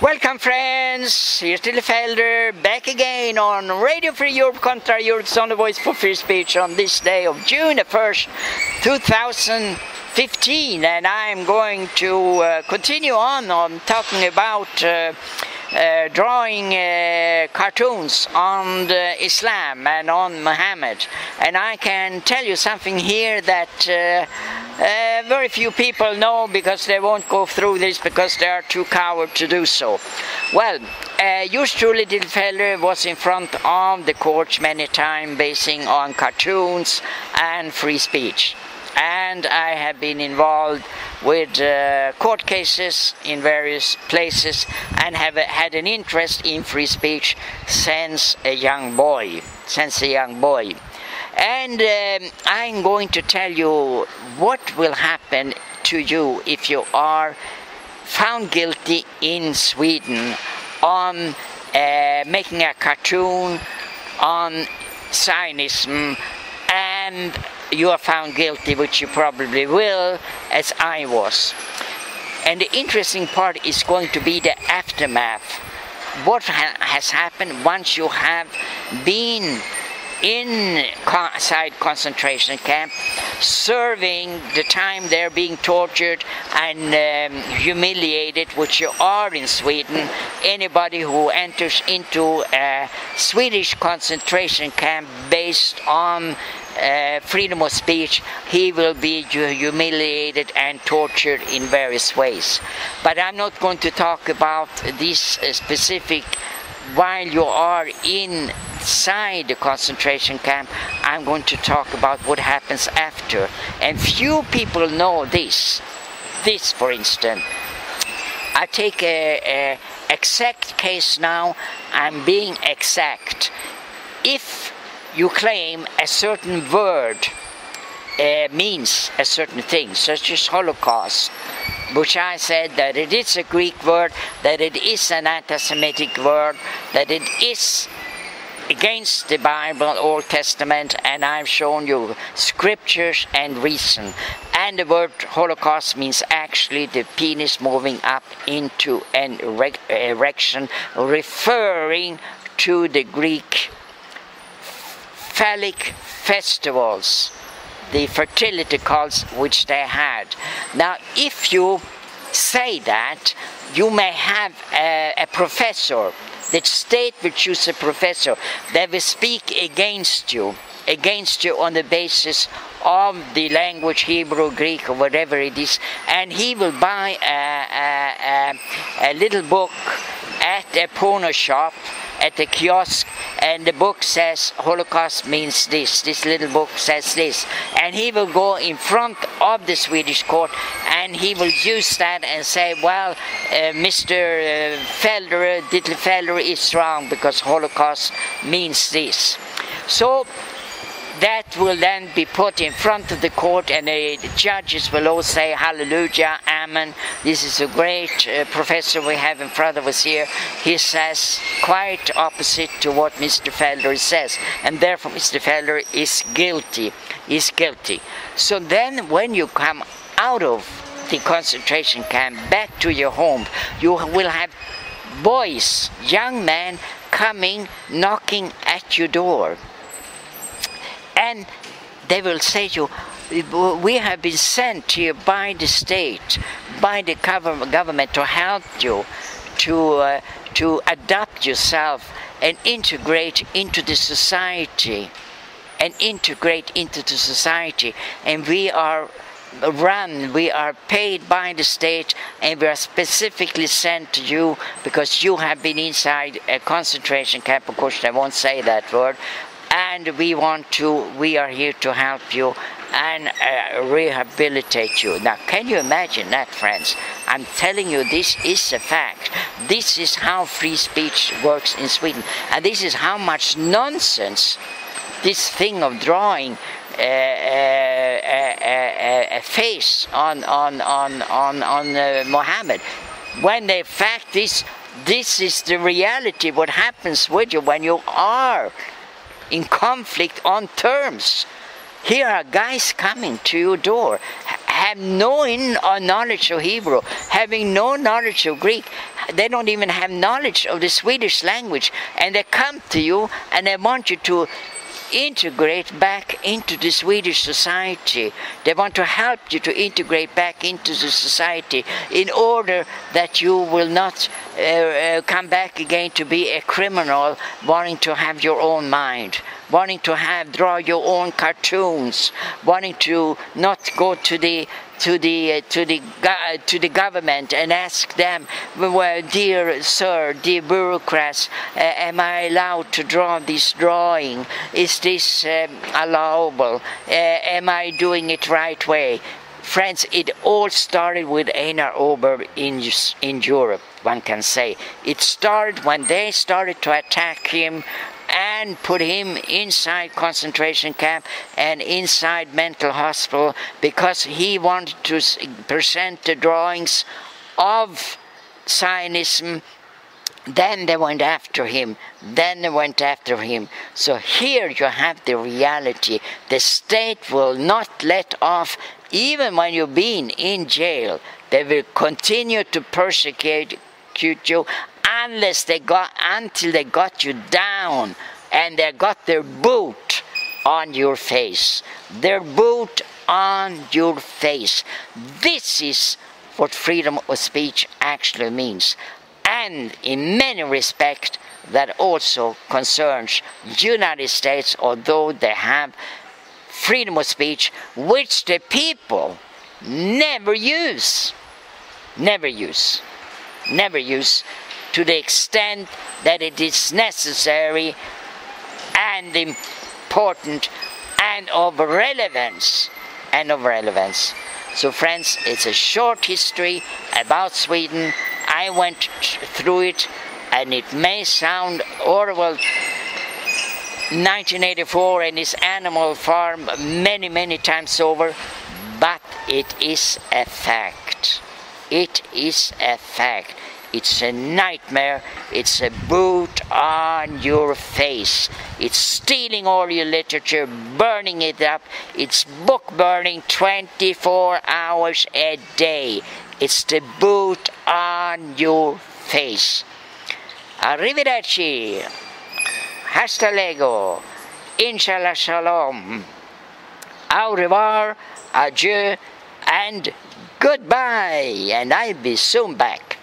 Welcome friends, here's Tilly Felder back again on Radio Free Europe Contra Europe's only voice for free speech on this day of June the 1st, 2015, and I'm going to continue on talking about drawing cartoons on Islam and on Muhammad. And I can tell you something here that very few people know, because they won't go through this because they are too coward to do so. Well, yours truly, Tilly Felder, was in front of the courts many times basing on cartoons and free speech. And I have been involved with court cases in various places and have had an interest in free speech since a young boy. And I'm going to tell you what will happen to you if you are found guilty in Sweden on making a cartoon on Zionism, and you are found guilty, which you probably will, as I was. And the interesting part is going to be the aftermath. What has happened once you have been inside concentration camp, serving the time there, being tortured and humiliated, which you are in Sweden. Anybody who enters into a Swedish concentration camp based on freedom of speech, he will be humiliated and tortured in various ways. But I'm not going to talk about this specific while you are inside the concentration camp. I'm going to talk about what happens after. And few people know this. This, for instance, I take a exact case now. I'm being exact. If you claim a certain word means a certain thing, such as Holocaust, which I said that it is a Greek word, that it is an anti-Semitic word, that it is against the Bible, Old Testament, and I've shown you scriptures and reason. And the word Holocaust means actually the penis moving up into an erection, referring to the Greek phallic festivals, the fertility cults which they had. Now, if you say that, you may have a professor, the state will choose a professor that will speak against you on the basis of the language, Hebrew, Greek, or whatever it is, and he will buy a little book at a porno shop, at the kiosk, and the book says Holocaust means this. This little book says this, and he will go in front of the Swedish court and he will use that and say, well, Mr. Felder, Tilly Felder is wrong because Holocaust means this. So that will then be put in front of the court, and the judges will all say hallelujah, amen. This is a great professor we have in front of us here. He says quite opposite to what Mr. Felder says, and therefore Mr. Felder is guilty. So then when you come out of the concentration camp back to your home, you will have boys, young men, coming, knocking at your door. And they will say to you, we have been sent here by the state, by the government to help you, to adapt yourself and integrate into the society. And we are paid by the state, and we are specifically sent to you because you have been inside a concentration camp. Of course, I won't say that word. And we are here to help you and rehabilitate you. Now, can you imagine that, friends? I'm telling you, this is a fact. This is how free speech works in Sweden. And this is how much nonsense this thing of drawing a face on Muhammad, when the fact is, this is the reality, what happens with you when you are in conflict on terms. Here are guys coming to your door, have no knowledge of Hebrew, having no knowledge of Greek. They don't even have knowledge of the Swedish language, and they come to you and they want you to integrate back into the Swedish society. They want to help you to integrate back into the society in order that you will not come back again to be a criminal, wanting to have your own mind, wanting to draw your own cartoons, wanting to not go to the government and ask them, well, dear sir, dear bureaucrats, am I allowed to draw this drawing? Is this allowable? Am I doing it right way? Friends, it all started with Einar Ober in Europe, one can say. It started when they started to attack him and put him inside concentration camp and inside mental hospital because he wanted to present the drawings of Zionism. Then they went after him. So here you have the reality. The state will not let off, even when you've been in jail. They will continue to persecute you until they got you down and they got their boot on your face. Their boot on your face. This is what freedom of speech actually means. And in many respects, that also concerns the United States, although they have freedom of speech, which the people never use to the extent that it is necessary and important and of relevance. So friends, it's a short history about Sweden. I went through it, and it may sound Orwell 1984 and his Animal Farm many times over, but it is a fact. It is a fact. It's a nightmare. It's a boot on your face. It's stealing all your literature, burning it up. It's book burning 24 hours a day. It's the boot on your face. Arrivederci. Hasta luego. Inshallah shalom. Au revoir, adieu, and goodbye. And I'll be soon back.